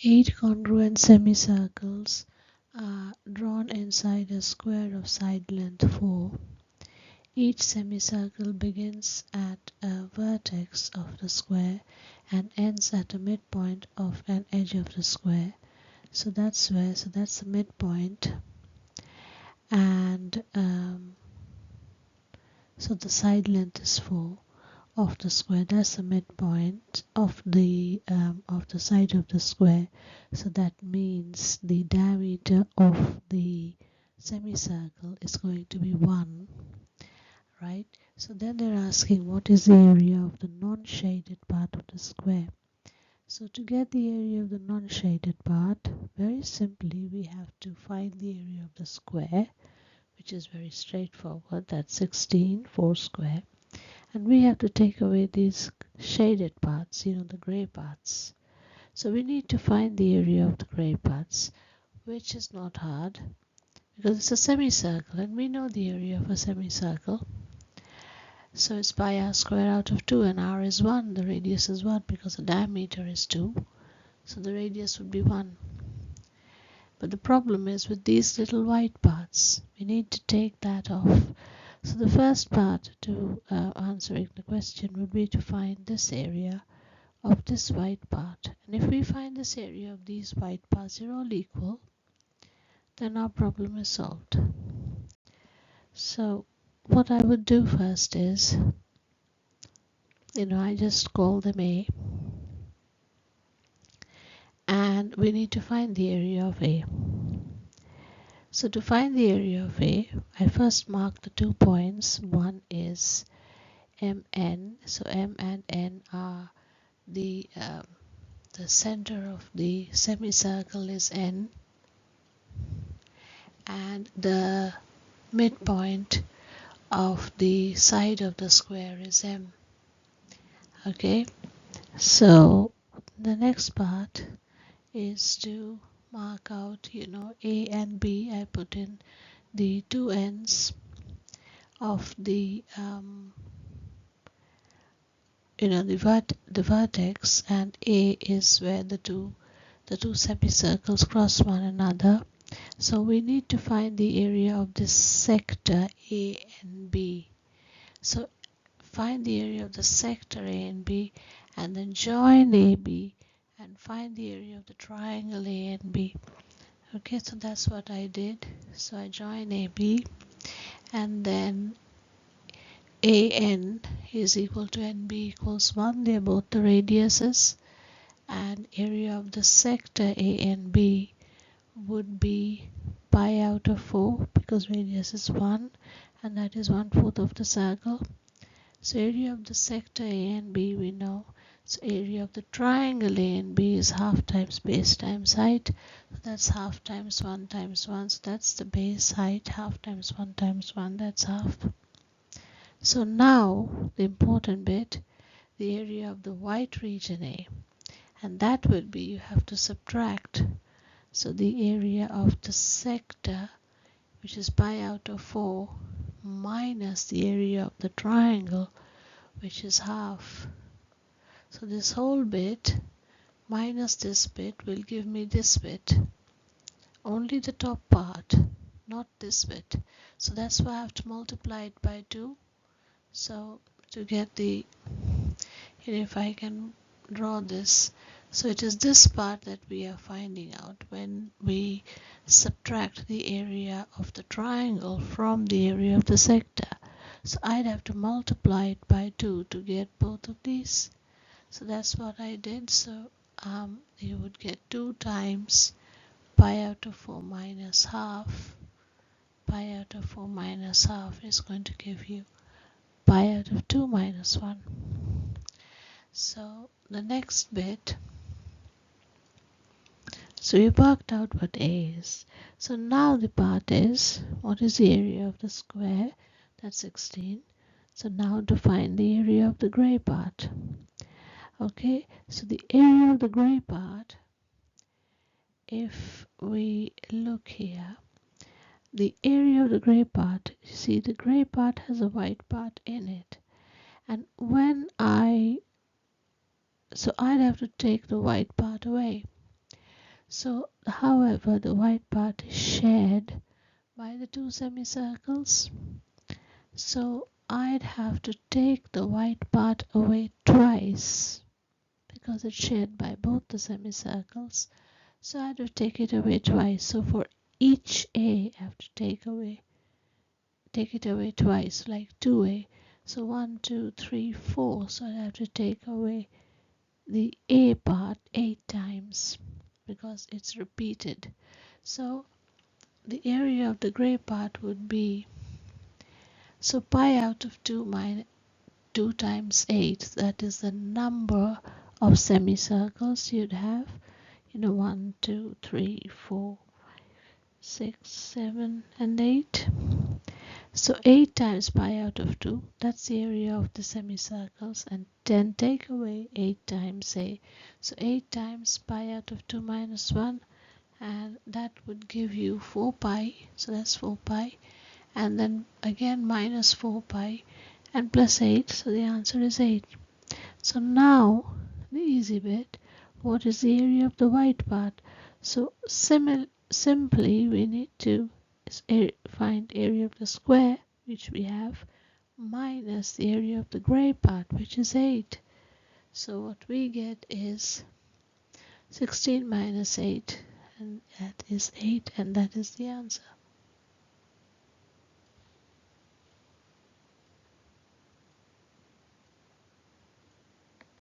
Eight congruent semicircles are drawn inside a square of side length 4. Each semicircle begins at a vertex of the square and ends at a midpoint of an edge of the square. So that's the midpoint, and so the side length is 4 of the square. That's the midpoint of the side of the square. So that means the diameter of the semicircle is going to be 1, right? So then they're asking what is the area of the non-shaded part of the square. So to get the area of the non-shaded part, very simply we have to find the area of the square, which is very straightforward. That's 16 4 square. And we have to take away these shaded parts, the gray parts. So we need to find the area of the gray parts, which is not hard because it's a semicircle and we know the area of a semicircle. So it's pi r square out of 2, and r is 1, the radius is 1 because the diameter is 2. So the radius would be 1. But the problem is with these little white parts, we need to take that off. So the first part to answering the question would be to find this area of this white part. And if we find this area of these white parts are all equal, then our problem is solved. So what I would do first is, I just call them A. And we need to find the area of A. So to find the area of A, I first mark the 2 points. One is MN. So M and N are the center of the semicircle is N, and the midpoint of the side of the square is M. Okay, so the next part is to mark out, A and B. I put in the two ends of the the vertex, and A is where the two semicircles cross one another. So we need to find the area of this sector A and B. So find the area of the sector A and B, and then join AB and find the area of the triangle A and B. Okay, so that's what I did. So I join AB, and then AN is equal to NB equals 1. They're both the radiuses, and area of the sector ANB would be pi out of 4 because radius is 1, and that is 1/4 of the circle. So area of the sector ANB we know. So area of the triangle ANB is half times base times height. So that's half times 1 times 1. So that's the base height. Half times 1 times 1, that's half. So now the important bit, the area of the white region A, and that would be, you have to subtract. So the area of the sector, which is pi out of 4, minus the area of the triangle, which is half. So this whole bit minus this bit will give me this bit. Only the top part, not this bit. So that's why I have to multiply it by 2. So to get the, if I can draw this, so it is this part that we are finding out when we subtract the area of the triangle from the area of the sector. So I'd have to multiply it by 2 to get both of these. So that's what I did. So you would get 2 times pi out of 4 minus half. Pi out of 4 minus half is going to give you pi out of 2 minus 1. So the next bit, so we worked out what A is. So now the part is, what is the area of the square? That's 16. So now to find the area of the gray part. Okay, so the area of the gray part, if we look here, the area of the gray part, you see the gray part has a white part in it. And so I'd have to take the white part away. So, however, the white part is shared by the two semicircles. So I'd have to take the white part away twice because it's shared by both the semicircles. So I have to take it away twice. So for each A, I have to take it away twice, like 2A. So 1, 2, 3, 4. So I have to take away the A part 8 times because it's repeated. So the area of the gray part would be, so pi out of 2 minus 2 times 8, that is the number of semicircles you'd have. 1, 2, 3, 4, 6, 7, and 8. So 8 times pi out of 2, that's the area of the semicircles, and 10 take away 8 times A. So 8 times pi out of 2 minus 1, and that would give you 4 pi, so that's 4 pi, and then again minus 4 pi, and plus 8, so the answer is 8. So now, the easy bit, what is the area of the white part? So simply we need to find area of the square, which we have, minus the area of the gray part, which is 8. So what we get is 16 minus 8, and that is 8, and that is the answer.